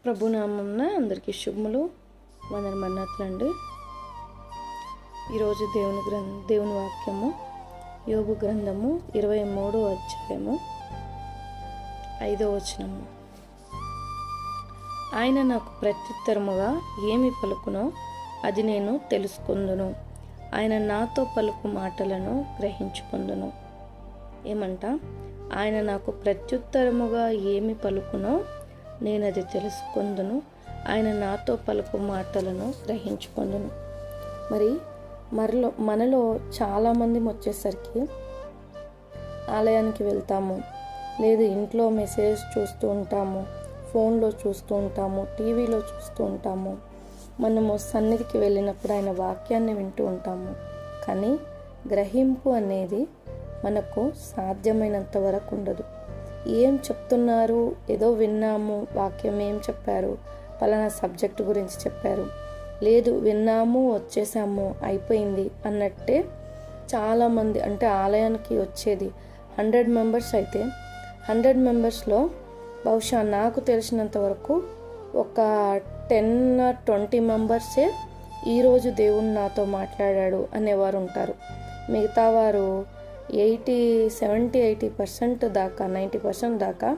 ప్రభునామంన అందరికీ శుభములు వందనమన్నట్లండి. ఈరోజు దేవుని వాక్యము యోబు గ్రంథము 23వ అధ్యాయము 5వ వచనము. ఆయన నాకు ప్రత్యుత్తరముగా ఏమి పలుకునో అది నేను తెలుసుకొందును, ఆయన నాతో పలుకు మాటలను గ్రహించుకొందును. ఏమంట? ఆయన నాకు ప్రత్యుత్తరముగా ఏమి పలుకునో నేను అది తెలుసుకొందును, ఆయన నాతో పలుకు మాటలను గ్రహించుకొందును. మరి మనలో చాలామంది వచ్చేసరికి ఆలయానికి వెళ్తాము, లేదు ఇంట్లో మెసేజ్ చూస్తూ ఉంటాము, ఫోన్లో చూస్తూ ఉంటాము, టీవీలో చూస్తూ ఉంటాము, మనము సన్నిధికి వెళ్ళినప్పుడు ఆయన వాక్యాన్ని వింటూ ఉంటాము. కానీ గ్రహింపు అనేది మనకు సాధ్యమైనంత వరకు ఉండదు. ఏం చెప్తున్నారు, ఏదో విన్నాము, వాక్యం ఏం చెప్పారు, పలానా సబ్జెక్టు గురించి చెప్పారు, లేదు విన్నాము వచ్చేసాము అయిపోయింది అన్నట్టే చాలామంది. అంటే ఆలయానికి వచ్చేది 100 మెంబర్స్ అయితే 100 మెంబర్స్లో బహుశా నాకు తెలిసినంత వరకు ఒక 10-20 మెంబర్సే ఈరోజు దేవుడు నాతో మాట్లాడాడు అనేవారు ఉంటారు. మిగతా వారు 70-80% దాకా 90% దాకా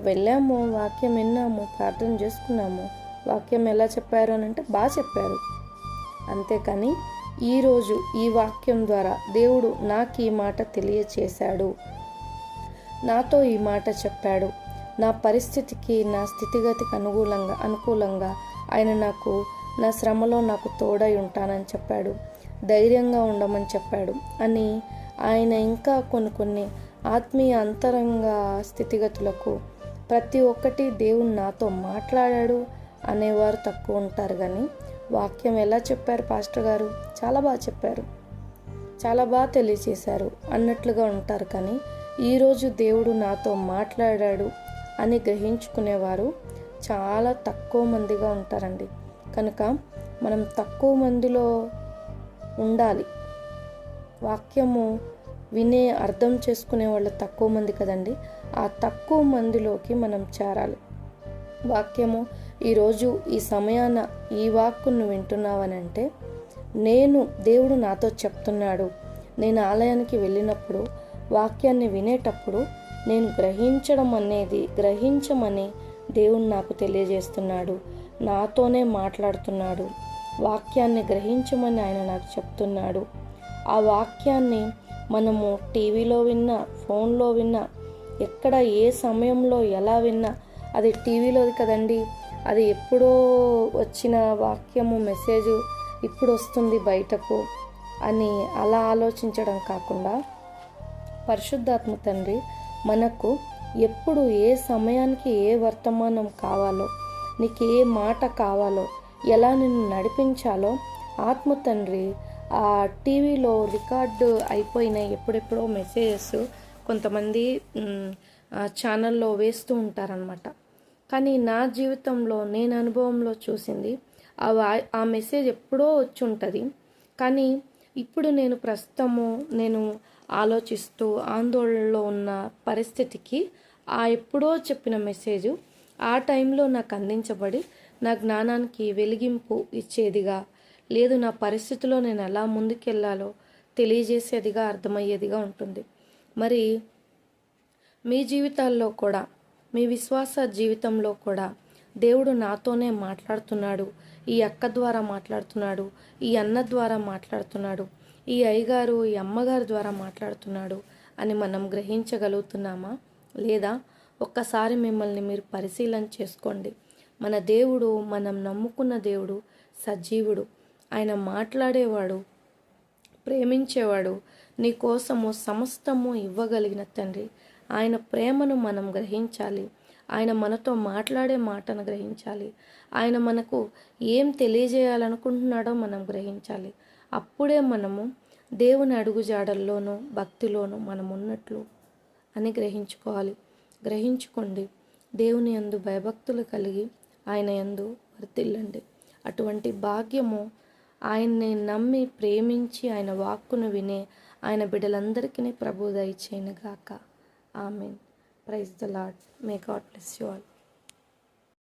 వెళ్ళాము, వాక్యం విన్నాము, ప్రార్థన చేసుకున్నాము, వాక్యం ఎలా చెప్పారు అని అంటే బాగా చెప్పారు. అంతేకాని ఈరోజు ఈ వాక్యం ద్వారా దేవుడు నాకు ఈ మాట తెలియచేశాడు, నాతో ఈ మాట చెప్పాడు, నా పరిస్థితికి నా స్థితిగతికి అనుకూలంగా ఆయన నాకు నా శ్రమలో నాకు తోడై ఉంటానని చెప్పాడు, ధైర్యంగా ఉండమని చెప్పాడు అని ఆయన ఇంకా కొన్ని ఆత్మీయ అంతరంగ స్థితిగతులకు ప్రతి ఒక్కటి దేవుడు నాతో మాట్లాడాడు అనేవారు తక్కువ ఉంటారు. కానీ వాక్యం ఎలా చెప్పారు పాస్టర్ గారు, చాలా బాగా చెప్పారు, చాలా బాగా తెలియచేశారు అన్నట్లుగా ఉంటారు. కానీ ఈరోజు దేవుడు నాతో మాట్లాడాడు అని గ్రహించుకునేవారు చాలా తక్కువ మందిగా ఉంటారండి. కనుక మనం తక్కువ మందిలో ఉండాలి. వాక్యము వినే అర్థం చేసుకునే వాళ్ళు తక్కువ మంది కదండి. ఆ తక్కువ మందిలోకి మనం చేరాలి. వాక్యము ఈరోజు ఈ సమయాన ఈ వాక్కును వింటున్నావనంటే దేవుడు నాతో చెప్తున్నాడు. నేను ఆలయానికి వెళ్ళినప్పుడు వాక్యాన్ని వినేటప్పుడు నేను గ్రహించమని దేవుడు నాకు తెలియజేస్తున్నాడు, నాతోనే మాట్లాడుతున్నాడు, వాక్యాన్ని గ్రహించమని ఆయన నాకు చెప్తున్నాడు. ఆ వాక్యాన్ని మనము టీవీలో విన్నా, ఫోన్లో విన్నా, ఎక్కడ ఏ సమయంలో ఎలా విన్నా అది టీవీలోది కదండి, అది ఎప్పుడో వచ్చిన వాక్యము మెసేజ్ ఇప్పుడు వస్తుంది బయటకు అని అలా ఆలోచించడం కాకుండా పరిశుద్ధాత్మ తండ్రి మనకు ఎప్పుడు ఏ సమయానికి ఏ వర్తమానం కావాలో, నీకు ఏ మాట కావాలో, ఎలా నిన్ను నడిపించాలో ఆత్మ తండ్రి ఆ టీవీలో రికార్డు అయిపోయిన ఎప్పుడెప్పుడో మెసేజెస్ కొంతమంది ఛానల్లో వేస్తూ ఉంటారనమాట. కానీ నా జీవితంలో నేను అనుభవంలో చూసింది ఆ మెసేజ్ ఎప్పుడో వచ్చి ఉంటుంది. కానీ ఇప్పుడు నేను ప్రస్తుతము ఆలోచిస్తూ ఆందోళనలో ఉన్న పరిస్థితికి ఆ ఎప్పుడో చెప్పిన మెసేజ్ ఆ టైంలో నాకు అందించబడి నా జ్ఞానానికి వెలిగింపు ఇచ్చేదిగా, లేదు నా పరిస్థితిలో నేను ఎలా ముందుకెళ్ళాలో తెలియజేసేదిగా, అర్థమయ్యేదిగా ఉంటుంది. మరి మీ జీవితాల్లో కూడా, మీ విశ్వాస జీవితంలో కూడా దేవుడు నాతోనే మాట్లాడుతున్నాడు, ఈ అక్క ద్వారా మాట్లాడుతున్నాడు, ఈ అన్న ద్వారా మాట్లాడుతున్నాడు, ఈ అయ్యగారు ఈ అమ్మగారు ద్వారా మాట్లాడుతున్నాడు అని మనం గ్రహించగలుగుతున్నామా లేదా? ఒక్కసారి మిమ్మల్ని మీరు పరిశీలన చేసుకోండి. మన దేవుడు, మనం నమ్ముకున్న దేవుడు సజీవుడు, ఆయన మాట్లాడేవాడు, ప్రేమించేవాడు, నీ కోసము సమస్తము ఇవ్వగలిగిన తండ్రి. ఆయన ప్రేమను మనం గ్రహించాలి, ఆయన మనతో మాట్లాడే మాటను గ్రహించాలి, ఆయన మనకు ఏం తెలియజేయాలనుకుంటున్నాడో మనం గ్రహించాలి. అప్పుడే మనము దేవుని అడుగుజాడల్లోనూ భక్తిలోనూ మనం ఉన్నట్లు అని గ్రహించుకోండి. దేవుని యందు భయభక్తులు కలిగి ఆయన యందు వర్ధిల్లండి. అటువంటి భాగ్యము ఆయన్ని నమ్మి ప్రేమించి ఆయన వాక్కును వినే ఆయన బిడ్డలందరికీ ప్రభు దయచేయునుగాక. Amen. Praise the Lord. May God bless you all.